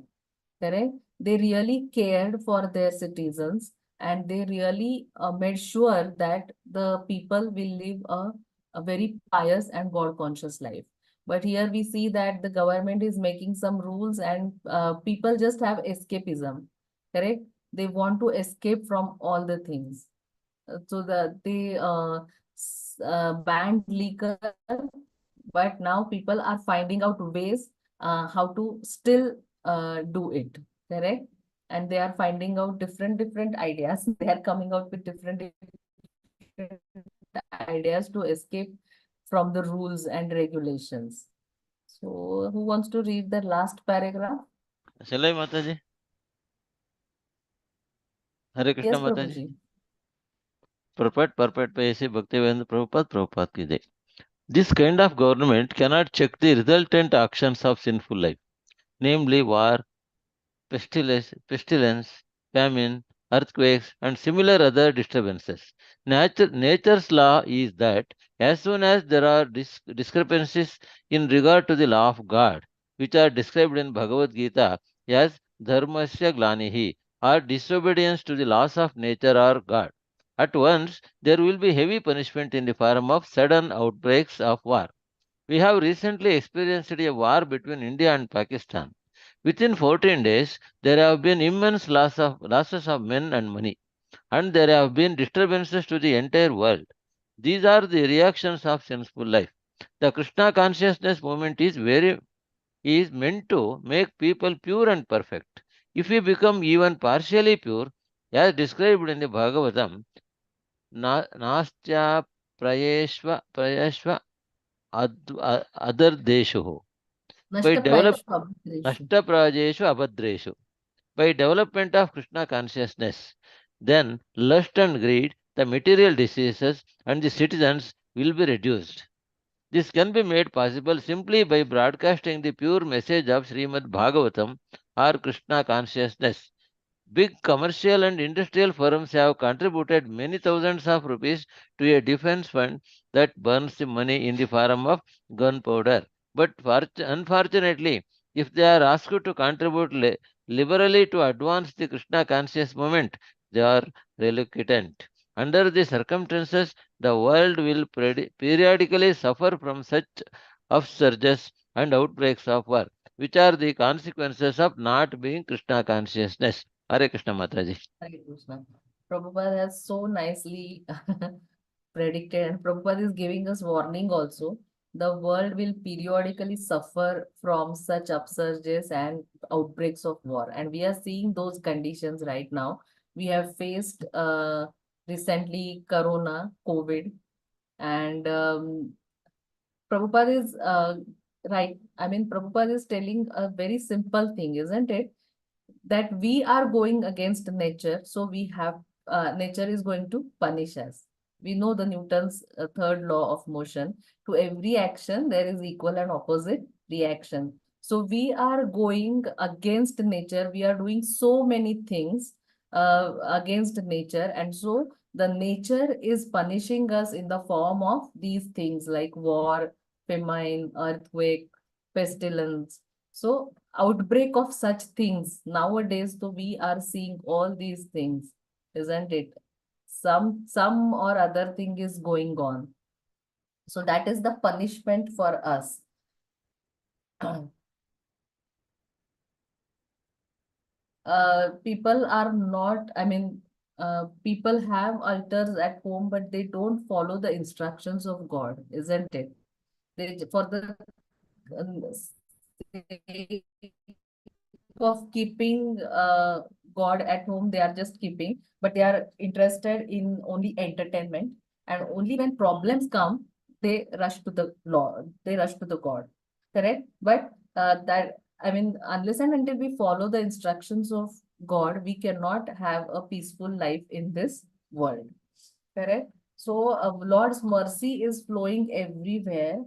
correct? They really cared for their citizens, and they really made sure that the people will live a very pious and God conscious life. But here we see that the government is making some rules, and people just have escapism, correct? They want to escape from all the things. So they banned liquor, but now people are finding out ways how to still do it, correct? And they are finding out different ideas. They are coming out with different ideas to escape from the rules and regulations. So who wants to read the last paragraph? Shall I, Mataji? Hare Krishna, Yes, Mataji. Prabhuji. Purport by A.C. Bhaktivedanta Prabhupada ki jai. This kind of government cannot check the resultant actions of sinful life, namely war, pestilence, famine, earthquakes, and similar other disturbances. Nature's law is that as soon as there are discrepancies in regard to the law of God, which are described in Bhagavad Gita as dharmasya glanihi, or disobedience to the laws of nature or God, at once there will be heavy punishment in the form of sudden outbreaks of war. We have recently experienced a war between India and Pakistan. Within 14 days, there have been immense losses of men and money, and there have been disturbances to the entire world. These are the reactions of sinful life. The Krishna consciousness movement is meant to make people pure and perfect. If we become even partially pure, as described in the Bhagavatam, nastya prayeshva other deshu. By Nashtaprajeshu abhadreshu. By development of Krishna consciousness, then lust and greed, the material diseases, and the citizens will be reduced. This can be made possible simply by broadcasting the pure message of Srimad Bhagavatam or Krishna consciousness. Big commercial and industrial firms have contributed many thousands of rupees to a defense fund that burns the money in the form of gunpowder. But unfortunately, if they are asked to contribute liberally to advance the Krishna conscious movement, they are reluctant. Under the circumstances, the world will periodically suffer from such upsurges and outbreaks of war, which are the consequences of not being Krishna consciousness. Hare Krishna Mataji. Hare Krishna. Prabhupada has so nicely predicted, and Prabhupada is giving us warning also. The world will periodically suffer from such upsurges and outbreaks of war. And we are seeing those conditions right now. We have faced recently Corona, COVID, and Prabhupada is right. I mean, Prabhupada is telling a very simple thing, isn't it? That we are going against nature, so we have nature is going to punish us. We know the Newton's third law of motion. To every action, there is equal and opposite reaction. So we are going against nature. We are doing so many things against nature, and so the nature is punishing us in the form of these things like war, famine, earthquake, pestilence. So outbreak of such things nowadays, so we are seeing all these things, isn't it? Some or other thing is going on. So that is the punishment for us. People are not, I mean, people have altars at home, but they don't follow the instructions of God, isn't it? They, for the sake of keeping God at home, they are just keeping, but they are interested in only entertainment. And only when problems come, they rush to the Lord, they rush to the God. Correct? But that, I mean, unless and until we follow the instructions of God, we cannot have a peaceful life in this world. Correct? So Lord's mercy is flowing everywhere,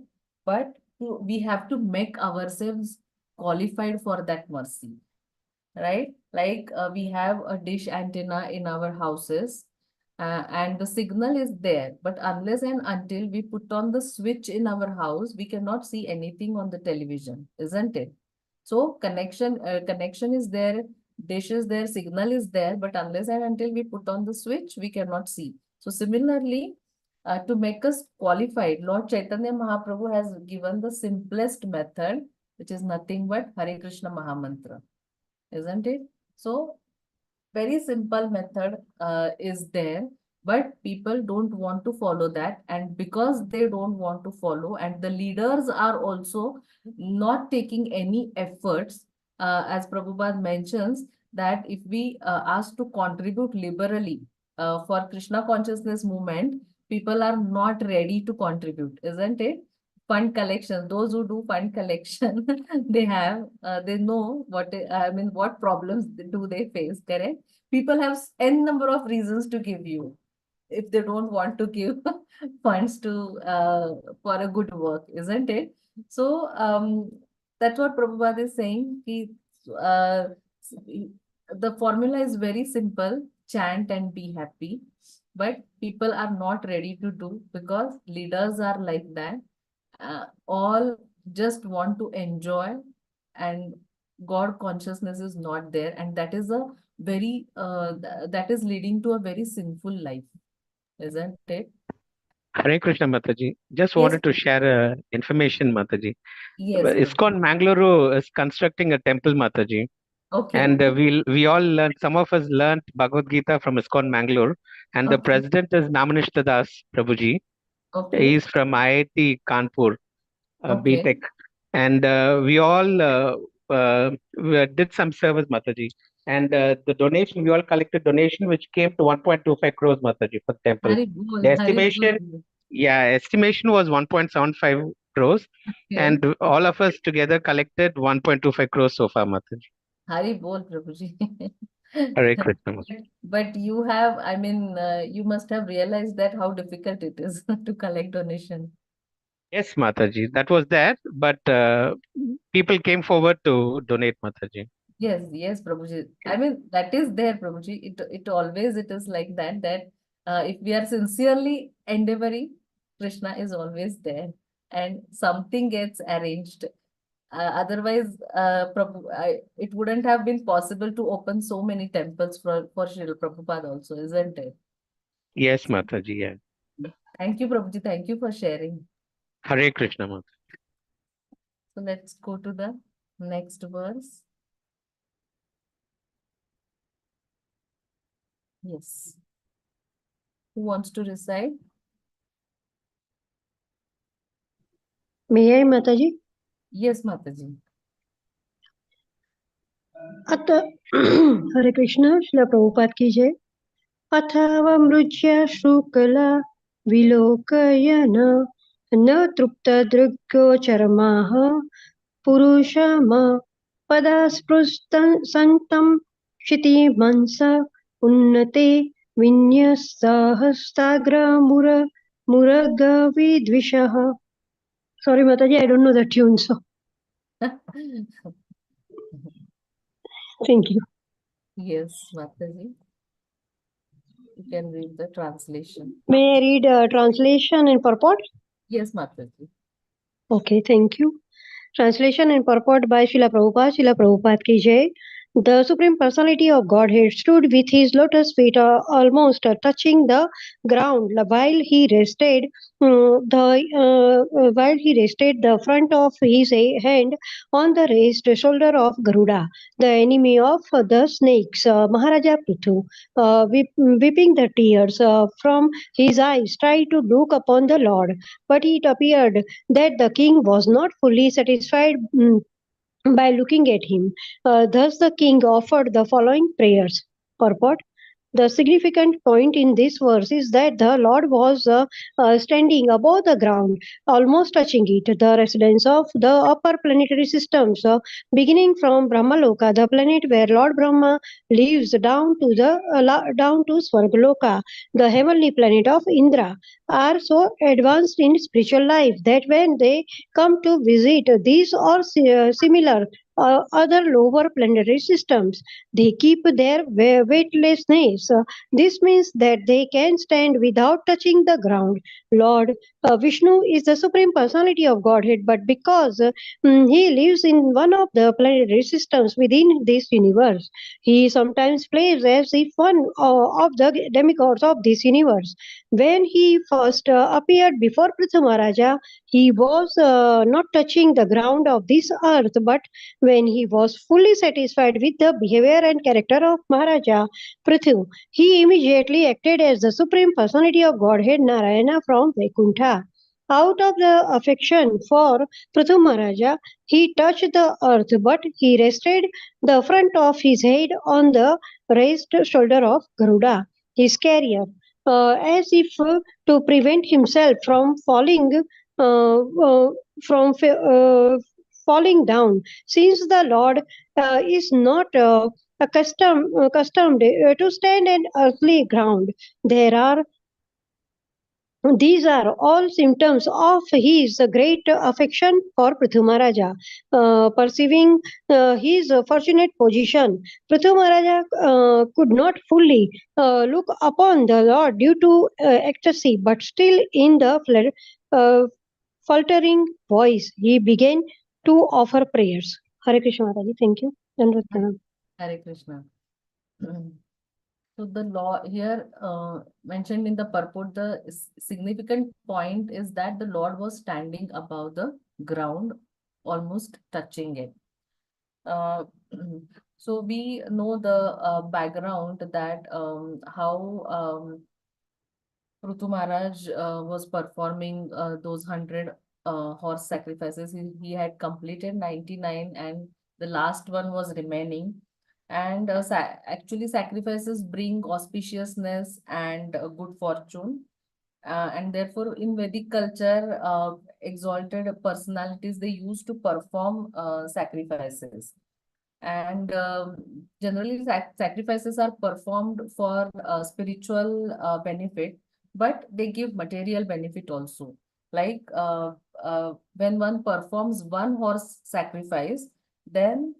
but we have to make ourselves qualified for that mercy, right? Like we have a dish antenna in our houses, and the signal is there, but unless and until we put on the switch in our house, we cannot see anything on the television, isn't it? So connection is there, dish is there, signal is there, but unless and until we put on the switch, we cannot see. So similarly, to make us qualified, Lord Chaitanya Mahaprabhu has given the simplest method, which is nothing but Hare Krishna Mahamantra, isn't it? So very simple method is there, but people don't want to follow that. And because they don't want to follow, and the leaders are also not taking any efforts, as Prabhupada mentions, that if we ask to contribute liberally for Krishna consciousness movement, people are not ready to contribute, isn't it? Fund collection, those who do fund collection, they know what problems do they face, correct? People have n number of reasons to give you if they don't want to give funds to for a good work, isn't it? So that's what Prabhupada is saying. Uh, the formula is very simple: chant and be happy. But people are not ready to do because leaders are like that. All just want to enjoy, and God consciousness is not there, and that is a very that is leading to a very sinful life, isn't it? Hare Krishna Mataji. Just Yes, wanted to share information, Mataji. yes, ISKCON Mangaluru is constructing a temple, Mataji. okay, And we all learned, some of us learned Bhagavad Gita from ISKCON Mangalore. And the okay, president is Namanishta Das Prabhuji. okay, He is from IIT Kanpur, okay. BTech. And we all did some service, Mataji. And the donation, we all collected donation, which came to 1.25 crores, Mataji, for the temple. The Hari estimation, Bol. estimation was 1.75 crores. Okay, And all of us together collected 1.25 crores so far, Mataji. Hari Bol, Prabhuji. Hare Krishna, Mataji. But you have, you must have realized that how difficult it is to collect donation. Yes, Mataji, that was there, but people came forward to donate, Mataji. Yes, yes, Prabhuji. I mean, that is there, Prabhuji. It always it is like that, that if we are sincerely endeavoring, Krishna is always there and something gets arranged. Otherwise, it wouldn't have been possible to open so many temples for Srila Prabhupada also, isn't it? Yes, Mataji, yeah. Thank you, Prabhuji. Thank you for sharing. Hare Krishna, Mataji. So let's go to the next verse. Yes. Who wants to recite? May I, Mataji? Yes, Mataji. अथ हरे कृष्ण श्रील प्रभुपाद की जय अथावमृज्य शुक्ला विलोकयन न तृप्तदृग्गोचरमाः पुरुषम पदास्पृष्टं क्षितिमंस उन्नते विन्यस्ताहस्ताग्रमुरगविद्विषः. Sorry, Mataji, I don't know the tune, so thank you. Yes, Mataji. You can read the translation. May I read translation and purport? Yes, Mataji. Okay, thank you. Translation and purport by Srila Prabhupada. Srila Prabhupada ki jai. The Supreme Personality of Godhead stood with his lotus feet almost touching the ground while he rested. While he rested the front of his hand on the raised shoulder of Garuda, the enemy of the snakes, Maharaja Prithu, weeping the tears from his eyes, tried to look upon the Lord, but it appeared that the king was not fully satisfied by looking at him. Thus, the king offered the following prayers. Purport. The significant point in this verse is that the Lord was standing above the ground, almost touching it. The residents of the upper planetary systems, beginning from Brahmaloka, the planet where Lord Brahma lives, down to Swargaloka, the heavenly planet of Indra, are so advanced in spiritual life that when they come to visit these or similar other lower planetary systems, they keep their weightlessness. This means that they can stand without touching the ground. Lord, Vishnu is the Supreme Personality of Godhead, but because he lives in one of the planetary systems within this universe, he sometimes plays as if one of the demigods of this universe. When he first appeared before Prithu Maharaja, he was not touching the ground of this earth, but when he was fully satisfied with the behavior and character of Maharaja Prithu, he immediately acted as the Supreme Personality of Godhead Narayana from Vaikuntha. Out of the affection for Prithu Maharaja, he touched the earth, but he rested the front of his head on the raised shoulder of Garuda, his carrier, as if to prevent himself from uh, uh, from falling down. Since the Lord is not accustomed to stand on earthly ground, there are these are all symptoms of his great affection for Prithu Maharaja. Perceiving his fortunate position, Prithu Maharaja could not fully look upon the Lord due to ecstasy, but still in the faltering voice, he began to offer prayers. Hare Krishna Mataji, thank you. Dandavat Hare Krishna. So the law here mentioned in the purport, the significant point is that the Lord was standing above the ground, almost touching it. So we know the background that how Prithu Maharaj was performing those 100 horse sacrifices. He had completed 99 and the last one was remaining. And actually sacrifices bring auspiciousness and good fortune. And therefore in Vedic culture, exalted personalities, they used to perform sacrifices. And generally sacrifices are performed for spiritual benefit, but they give material benefit also. Like when one performs one horse sacrifice, then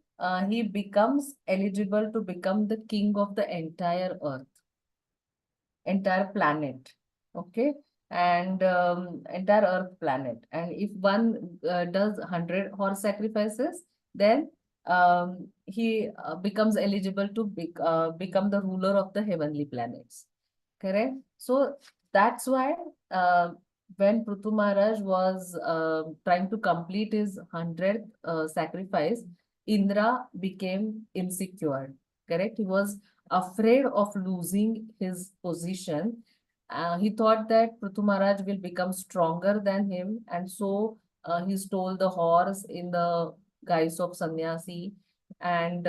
he becomes eligible to become the king of the entire earth, entire planet. Okay. And entire earth planet. And if one does 100 horse sacrifices, then he becomes eligible to become the ruler of the heavenly planets. Correct. So that's why when Prithu Maharaj was trying to complete his 100th sacrifice, Indra became insecure. Correct. He was afraid of losing his position. He thought that Prithu Maharaj will become stronger than him, and so he stole the horse in the guise of sannyasi. And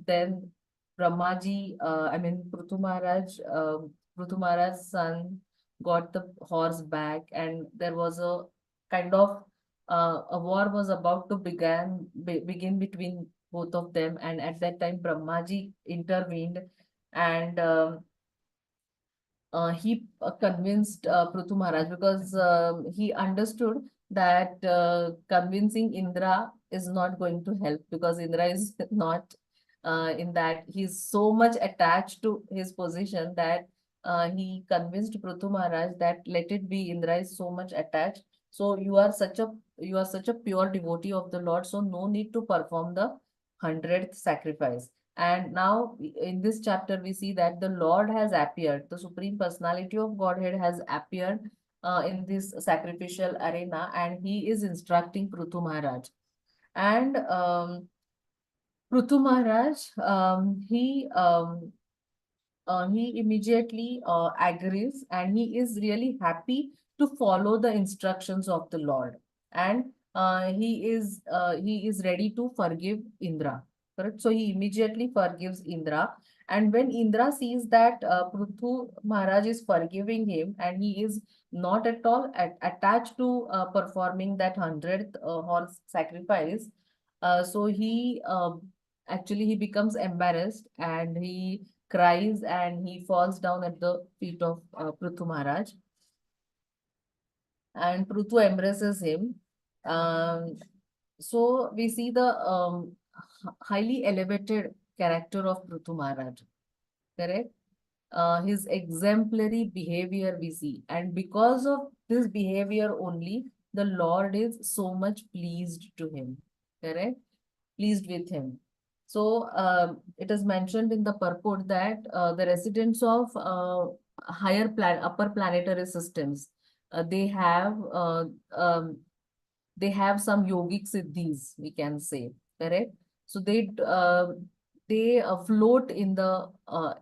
then Brahmaji, Prithu Maharaj's son got the horse back, and there was a kind of a war was about to begin between both of them. And at that time, Brahmaji intervened, and he convinced Prithu Maharaj, because he understood that convincing Indra is not going to help, because Indra is not in that. He's so much attached to his position that he convinced Prithu Maharaj that let it be, Indra is so much attached. So you are such a pure devotee of the Lord, so no need to perform the 100th sacrifice. And now in this chapter, we see that the Lord has appeared, the Supreme Personality of Godhead has appeared in this sacrificial arena, and he is instructing Prithu Maharaj. And Prithu Maharaj, he immediately agrees, and he is really happy to follow the instructions of the Lord. And he is ready to forgive Indra. Correct? So he immediately forgives Indra. And when Indra sees that Prithu Maharaj is forgiving him, and he is not at all attached to performing that 100th horse sacrifice, so he becomes embarrassed, and he cries, and he falls down at the feet of Prithu Maharaj. And Prithu embraces him. So we see the highly elevated character of Prithu Maharaj. Correct? His exemplary behavior we see. And because of this behavior only, the Lord is so much pleased to him. Correct? Pleased with him. So it is mentioned in the purport that the residents of upper planetary systems, they have some yogic siddhis, we can say, correct? So they float in the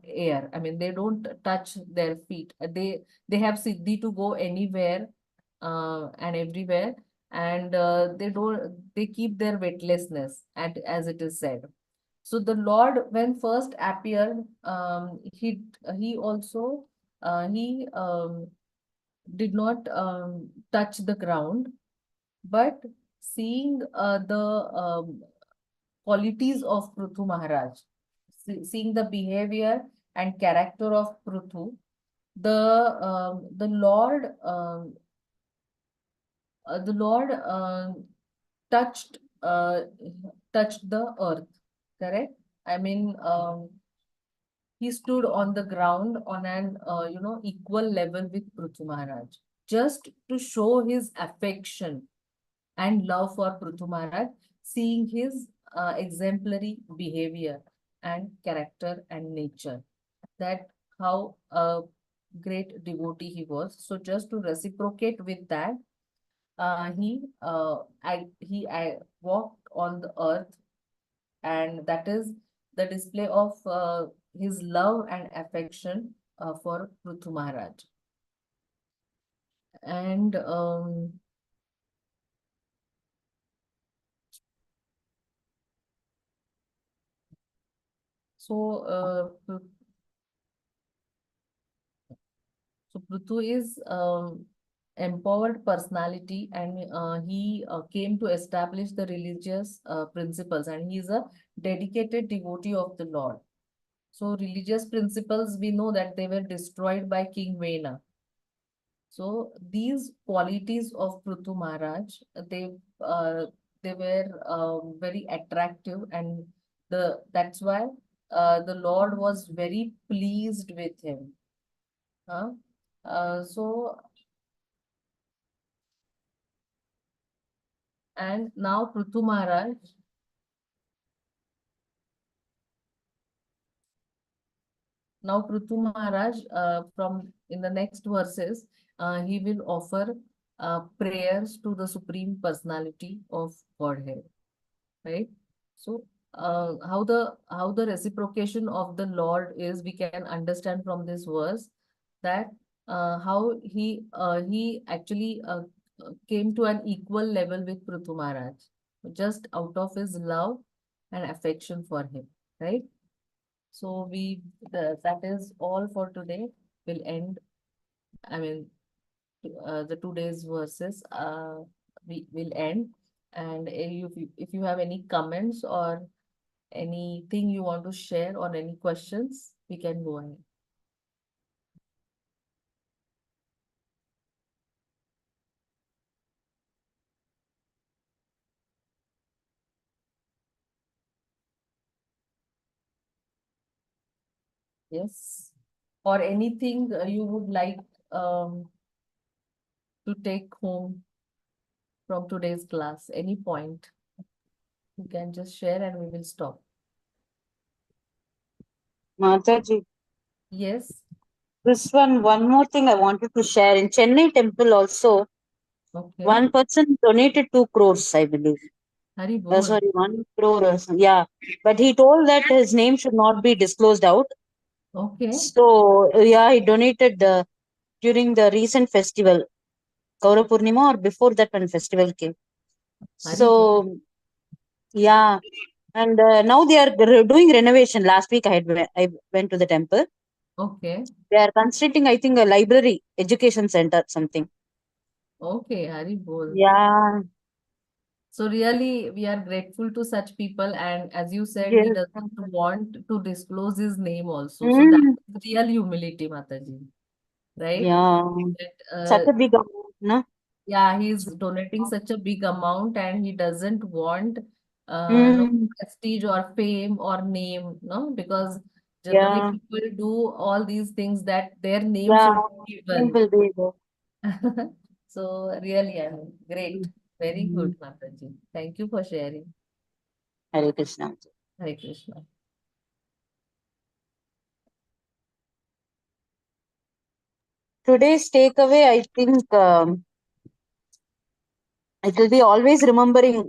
air. I mean, they don't touch their feet. They have siddhi to go anywhere and everywhere, and they keep their weightlessness, and as it is said. So the Lord, when first appeared, he also he did not touch the ground, but seeing the qualities of Prithu Maharaj, seeing the behavior and character of Prithu, the Lord touched touched the earth. Correct? I mean, he stood on the ground on an equal level with Prithu Maharaj, just to show his affection and love for Prithu Maharaj, seeing his exemplary behavior and character and nature. That how a great devotee he was. So just to reciprocate with that, he walked on the earth, and that is the display of his love and affection for Prithu Maharaj. And so Prithu is empowered personality, and he came to establish the religious principles, and he is a dedicated devotee of the Lord. So religious principles, we know that they were destroyed by King Vena. So these qualities of Prithu Maharaj, they were very attractive, and that's why the Lord was very pleased with him. So and now Prithu Maharaj, from in the next verses, he will offer prayers to the Supreme Personality of Godhead, right? So how the reciprocation of the Lord is, we can understand from this verse, that how he actually came to an equal level with Prithu Maharaj, just out of his love and affection for him, right? So that is all for today. We'll end, I mean, the today's verses. We will end. And if you have any comments or anything you want to share or any questions, we can go ahead. Yes. Or anything you would like to take home from today's class, any point, you can just share and we will stop. Mataji, Yes. this one more thing I wanted to share. In Chennai temple also, Okay. one person donated 2 crores, I believe. Hari bol. Sorry, 1 crore or something. Yeah. But he told that his name should not be disclosed out. Okay. So, yeah, he donated during the recent festival, Gaura Purnima, or before that when festival came. Hari So, bol. yeah. And now they are doing renovation. Last week I went to the temple. Okay. They are constructing, I think, a library, education center, something. Okay, Hari bol. Yeah. So really, we are grateful to such people, and as you said, he Yes. doesn't want to disclose his name also. So that is real humility, Mataji, right? Yeah. That, Such a big amount, no? yeah, he's donating such a big amount, and he doesn't want no prestige or fame or name, no, because generally Yeah. people do all these things that their name Yeah. should be Name given. will be there. So really, I mean, great. Very good, Mataji. Thank you for sharing. Hare Krishna. Hare Krishna. Today's takeaway, I think it will be always remembering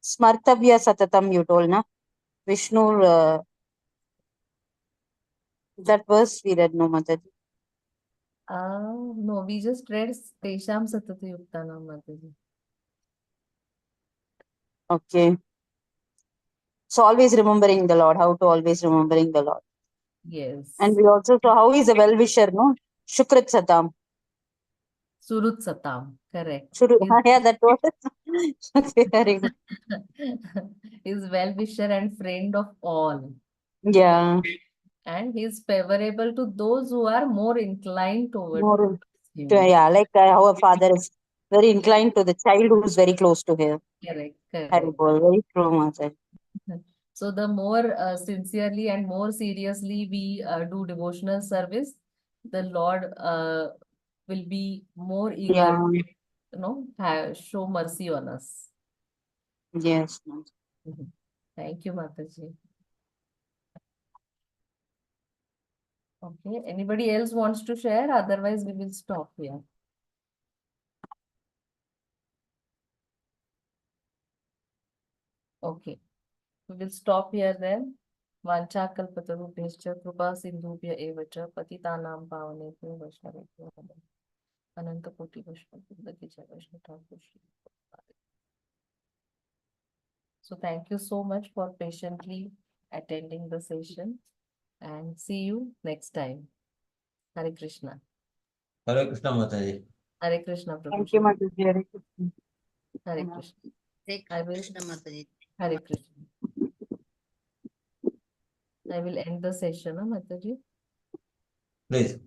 Smartavya Satatam, you told, na? Vishnu, that verse we read, no, Mataji? No, we just read Tesham Satati Yuktanam, Mataji. Okay. So always remembering the Lord, how to always remembering the Lord. Yes. And we also saw how he's a well-wisher, no? Shukrat Satam. Surut Satam, correct. Yeah, that was okay, very good. He's well-wisher and friend of all. Yeah. And he's favorable to those who are more inclined toward More, him. yeah, like how a father is very inclined to the child who is very close to him. Correct, correct. Very true, Mataji. So the more sincerely and more seriously we do devotional service, the Lord will be more eager Yeah. to show mercy on us. Yes. Thank you, Mataji. Okay, anybody else wants to share? Otherwise, we will stop here. Okay, we will stop here then. Vanchakalpatarubhescha kripa sindhubhya evacha patitanam pavanebhyo vaishnavebhyo namo. Ananta Koti Vaishnav Thakur. So thank you so much for patiently attending the session and see you next time. Hare Krishna. Hare Krishna, Mataji. Hare Krishna, Thank you, Prabhu. Mataji. Hare Krishna. Hare Krishna. Hare Krishna, Mataji. Hare Krishna. I will end the session, Mataji. Please.